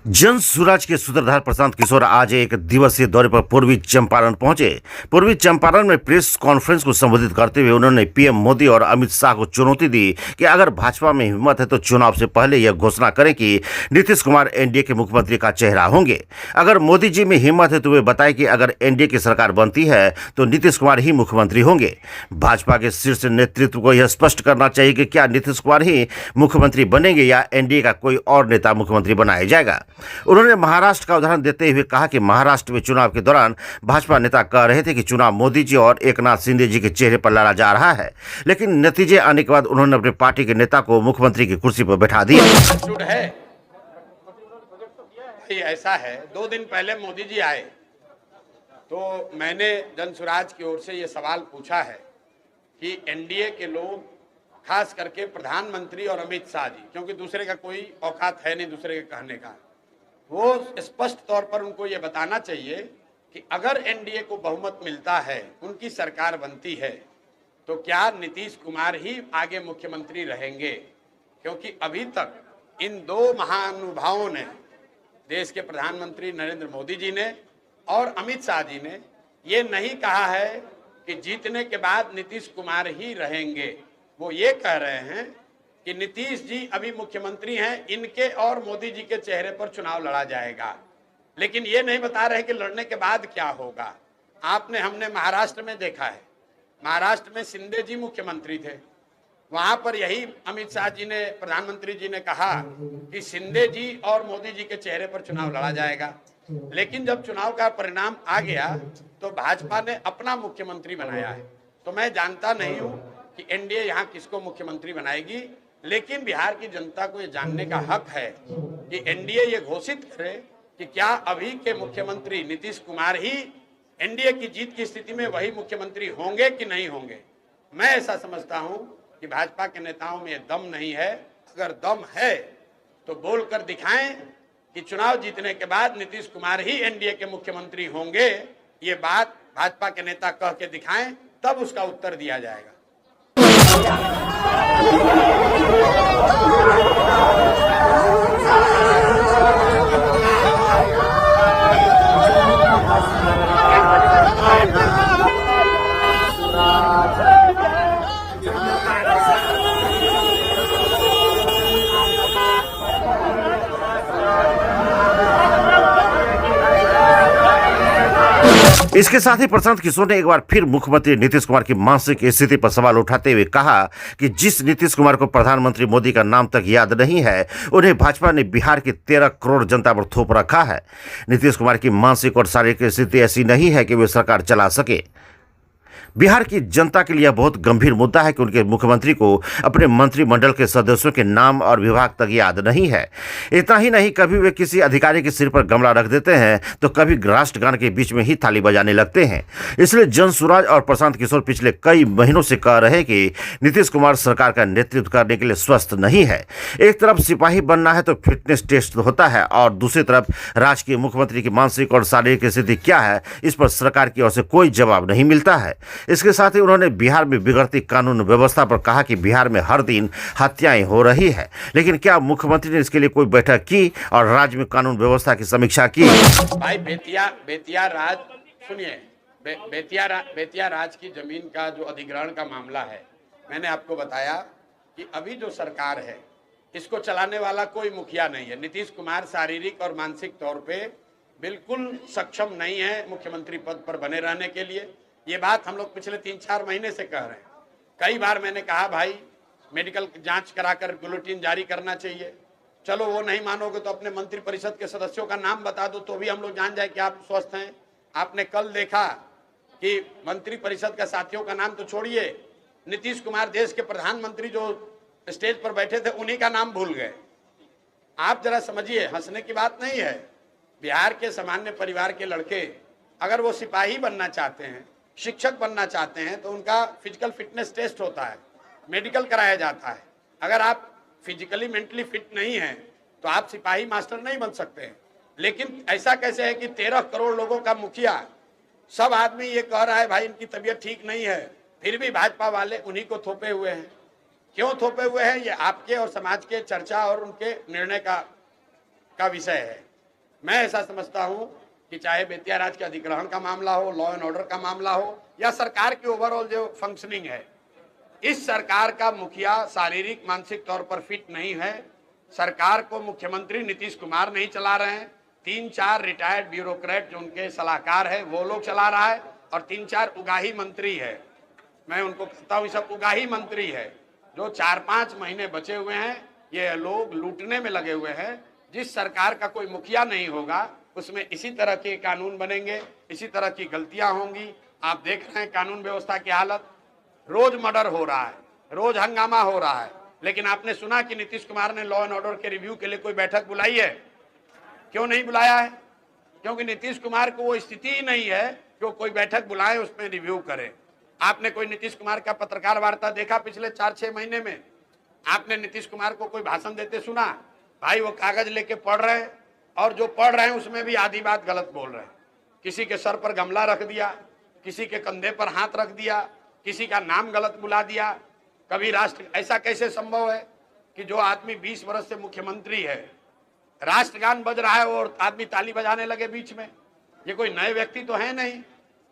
जन स्वराज के सूत्रधार प्रशांत किशोर आज एक दिवसीय दौरे पर पूर्वी चंपारण पहुंचे। पूर्वी चंपारण में प्रेस कॉन्फ्रेंस को संबोधित करते हुए उन्होंने पीएम मोदी और अमित शाह को चुनौती दी कि अगर भाजपा में हिम्मत है तो चुनाव से पहले यह घोषणा करें कि नीतीश कुमार एनडीए के मुख्यमंत्री का चेहरा होंगे। अगर मोदी जी में हिम्मत है तो वे बताएं कि अगर एनडीए की सरकार बनती है तो नीतीश कुमार ही मुख्यमंत्री होंगे। भाजपा के शीर्ष नेतृत्व को यह स्पष्ट करना चाहिए कि क्या नीतीश कुमार ही मुख्यमंत्री बनेंगे या एनडीए का कोई और नेता मुख्यमंत्री बनाया जाएगा। उन्होंने महाराष्ट्र का उदाहरण देते हुए कहा कि महाराष्ट्र में चुनाव के दौरान भाजपा नेता कह रहे थे कि चुनाव मोदी जी और एकनाथ शिंदे जी के चेहरे पर लड़ा जा रहा है, लेकिन नतीजे आने के बाद उन्होंने अपनी पार्टी के नेता को मुख्यमंत्री की कुर्सी पर बैठा दिया। ऐसा है, 2 दिन पहले मोदी जी आए तो मैंने जन स्वराज की ओर से ये सवाल पूछा है कि एनडीए के लोग, खास करके प्रधानमंत्री और अमित शाह जी, क्योंकि दूसरे का कोई औकात है नहीं दूसरे के कहने का, वो स्पष्ट तौर पर उनको ये बताना चाहिए कि अगर एनडीए को बहुमत मिलता है, उनकी सरकार बनती है, तो क्या नीतीश कुमार ही आगे मुख्यमंत्री रहेंगे। क्योंकि अभी तक इन 2 महानुभावों ने, देश के प्रधानमंत्री नरेंद्र मोदी जी ने और अमित शाह जी ने, ये नहीं कहा है कि जीतने के बाद नीतीश कुमार ही रहेंगे। वो ये कह रहे हैं कि नीतीश जी अभी मुख्यमंत्री हैं, इनके और मोदी जी के चेहरे पर चुनाव लड़ा जाएगा, लेकिन ये नहीं बता रहे कि लड़ने के बाद क्या होगा। हमने महाराष्ट्र में देखा है, महाराष्ट्र में शिंदे जी मुख्यमंत्री थे, वहां पर यही अमित शाह जी ने, प्रधानमंत्री जी ने कहा कि शिंदे जी और मोदी जी के चेहरे पर चुनाव लड़ा जाएगा, लेकिन जब चुनाव का परिणाम आ गया तो भाजपा ने अपना मुख्यमंत्री बनाया है। तो मैं जानता नहीं हूं कि एनडीए यहाँ किसको मुख्यमंत्री बनाएगी, लेकिन बिहार की जनता को ये जानने का हक है कि एनडीए ये घोषित करे कि क्या अभी के मुख्यमंत्री नीतीश कुमार ही एनडीए की जीत की स्थिति में वही मुख्यमंत्री होंगे कि नहीं होंगे। मैं ऐसा समझता हूं कि भाजपा के नेताओं में दम नहीं है। अगर दम है तो बोलकर दिखाएं कि चुनाव जीतने के बाद नीतीश कुमार ही एनडीए के मुख्यमंत्री होंगे। ये बात भाजपा के नेता कह के दिखाएं, तब उसका उत्तर दिया जाएगा। इसके साथ ही प्रशांत किशोर ने एक बार फिर मुख्यमंत्री नीतीश कुमार की मानसिक स्थिति पर सवाल उठाते हुए कहा कि जिस नीतीश कुमार को प्रधानमंत्री मोदी का नाम तक याद नहीं है, उन्हें भाजपा ने बिहार की 13 करोड़ जनता पर थोप रखा है। नीतीश कुमार की मानसिक और शारीरिक स्थिति ऐसी नहीं है कि वे सरकार चला सके। बिहार की जनता के लिए यह बहुत गंभीर मुद्दा है कि उनके मुख्यमंत्री को अपने मंत्रिमंडल के सदस्यों के नाम और विभाग तक याद नहीं है। इतना ही नहीं, कभी वे किसी अधिकारी के सिर पर गमला रख देते हैं तो कभी राष्ट्रगान के बीच में ही थाली बजाने लगते हैं। इसलिए जन स्वराज और प्रशांत किशोर पिछले कई महीनों से कह रहे हैं कि नीतीश कुमार सरकार का नेतृत्व करने के लिए स्वस्थ नहीं है। एक तरफ सिपाही बनना है तो फिटनेस टेस्ट होता है, और दूसरी तरफ राज्य के मुख्यमंत्री की मानसिक और शारीरिक स्थिति क्या है, इस पर सरकार की ओर से कोई जवाब नहीं मिलता है। इसके साथ ही उन्होंने बिहार में बिगड़ती कानून व्यवस्था पर कहा कि बिहार में हर दिन हत्याएं हो रही है, लेकिन क्या मुख्यमंत्री ने इसके लिए कोई बैठक की और राज्य में कानून व्यवस्था की समीक्षा की? भाई बेतिया राज सुनिए, बेतिया राज की जमीन का जो अधिग्रहण का मामला है, मैंने आपको बताया कि अभी जो सरकार है इसको चलाने वाला कोई मुखिया नहीं है। नीतीश कुमार शारीरिक और मानसिक तौर पे बिल्कुल सक्षम नहीं है मुख्यमंत्री पद पर बने रहने के लिए। ये बात हम लोग पिछले 3-4 महीने से कह रहे हैं। कई बार मैंने कहा भाई मेडिकल जांच कराकर बुलेटिन जारी करना चाहिए। चलो वो नहीं मानोगे तो अपने मंत्री परिषद के सदस्यों का नाम बता दो तो भी हम लोग जान जाए कि आप स्वस्थ हैं। आपने कल देखा कि मंत्री परिषद का साथियों का नाम तो छोड़िए, नीतीश कुमार देश के प्रधानमंत्री जो स्टेज पर बैठे थे उन्हीं का नाम भूल गए। आप जरा समझिए, हंसने की बात नहीं है। बिहार के सामान्य परिवार के लड़के अगर वो सिपाही बनना चाहते हैं, शिक्षक बनना चाहते हैं, तो उनका फिजिकल फिटनेस टेस्ट होता है, मेडिकल कराया जाता है। अगर आप फिजिकली मेंटली फिट नहीं हैं तो आप सिपाही मास्टर नहीं बन सकते हैं। लेकिन ऐसा कैसे है कि 13 करोड़ लोगों का मुखिया, सब आदमी ये कह रहा है भाई इनकी तबीयत ठीक नहीं है, फिर भी भाजपा वाले उन्हीं को थोपे हुए हैं। क्यों थोपे हुए हैं, ये आपके और समाज के चर्चा और उनके निर्णय का विषय है। मैं ऐसा समझता हूं कि चाहे बेतिया राज के अधिग्रहण का मामला हो, लॉ एंड ऑर्डर का मामला हो, या सरकार की ओवरऑल जो फंक्शनिंग है, इस सरकार का मुखिया शारीरिक मानसिक तौर पर फिट नहीं है। सरकार को मुख्यमंत्री नीतीश कुमार नहीं चला रहे हैं, 3-4 रिटायर्ड ब्यूरोक्रेट जो उनके सलाहकार है वो लोग चला रहा है, और 3-4 उगाही मंत्री है। मैं उनको कहता हूँ सब उगाही मंत्री है, जो 4-5 महीने बचे हुए हैं, ये लोग लूटने में लगे हुए हैं। जिस सरकार का कोई मुखिया नहीं होगा उसमें इसी तरह के कानून बनेंगे, इसी तरह की गलतियां होंगी। आप देख रहे हैं कानून व्यवस्था की हालत, रोज मर्डर हो रहा है, रोज हंगामा हो रहा है। लेकिन आपने सुना कि नीतीश कुमार ने लॉ एंड ऑर्डर के रिव्यू के लिए कोई बैठक बुलाई है? क्यों नहीं बुलाया है? क्योंकि नीतीश कुमार को वो स्थिति ही नहीं है कि वो कोई बैठक बुलाए उसमें रिव्यू करे। आपने कोई नीतीश कुमार का पत्रकार वार्ता देखा पिछले 4-6 महीने में? आपने नीतीश कुमार को कोई भाषण देते सुना? भाई वो कागज लेके पढ़ रहे हैं, और जो पढ़ रहे हैं उसमें भी आधी बात गलत बोल रहे हैं। किसी के सर पर गमला रख दिया, किसी के कंधे पर हाथ रख दिया, किसी का नाम गलत बुला दिया। कभी राष्ट्र, ऐसा कैसे संभव है कि जो आदमी 20 वर्ष से मुख्यमंत्री है, राष्ट्रगान बज रहा है और आदमी ताली बजाने लगे बीच में? ये कोई नए व्यक्ति तो है नहीं।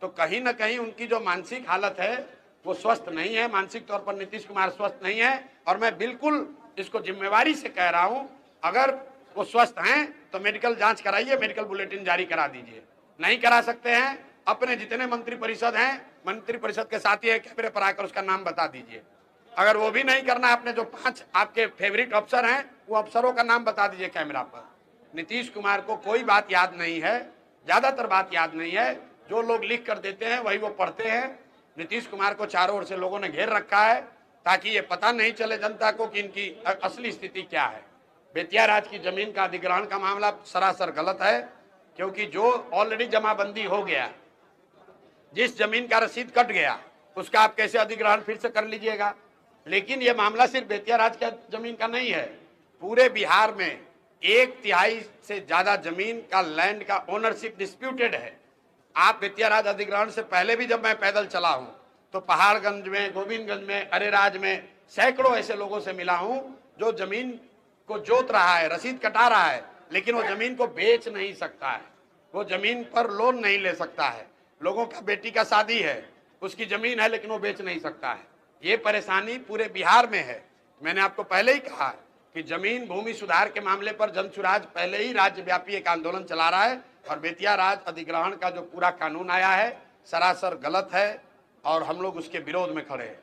तो कहीं ना कहीं उनकी जो मानसिक हालत है वो स्वस्थ नहीं है, मानसिक तौर पर नीतीश कुमार स्वस्थ नहीं है। और मैं बिल्कुल इसको जिम्मेवारी से कह रहा हूं, अगर वो स्वस्थ हैं तो मेडिकल जांच कराइए, मेडिकल बुलेटिन जारी करा दीजिए। नहीं करा सकते हैं, अपने जितने मंत्री परिषद हैं, मंत्री परिषद के साथी है, कैमरे पर आकर उसका नाम बता दीजिए। अगर वो भी नहीं करना, अपने जो 5 आपके फेवरेट अफसर हैं वो अफसरों का नाम बता दीजिए कैमरा पर। नीतीश कुमार को कोई बात याद नहीं है, ज्यादातर बात याद नहीं है। जो लोग लिख कर देते हैं वही वो पढ़ते हैं। नीतीश कुमार को चारों ओर से लोगों ने घेर रखा है ताकि ये पता नहीं चले जनता को कि इनकी असली स्थिति क्या है। बेतिया राज की जमीन का अधिग्रहण का मामला सरासर गलत है, क्योंकि जो ऑलरेडी जमाबंदी हो गया, जिस जमीन का रसीद कट गया, उसका आप कैसे अधिग्रहण फिर से कर लीजिएगा? लेकिन यह मामला सिर्फ बेतिया राज का जमीन का नहीं है, पूरे बिहार में 1/3 से ज्यादा जमीन का लैंड का ओनरशिप डिस्प्यूटेड है। आप बेतिया राज अधिग्रहण से पहले भी जब मैं पैदल चला हूं तो पहाड़गंज में, गोविंदगंज में, अरेराज में सैकड़ों ऐसे लोगों से मिला हूं जो जमीन को जोत रहा है, रसीद कटा रहा है, लेकिन वो जमीन को बेच नहीं सकता है, वो जमीन पर लोन नहीं ले सकता है। लोगों का बेटी का शादी है, उसकी जमीन है लेकिन वो बेच नहीं सकता है। ये परेशानी पूरे बिहार में है। मैंने आपको पहले ही कहा कि जमीन भूमि सुधार के मामले पर जनसुराज पहले ही राज्यव्यापी एक आंदोलन चला रहा है, और बेतिया राज अधिग्रहण का जो पूरा कानून आया है सरासर गलत है, और हम लोग उसके विरोध में खड़े हैं।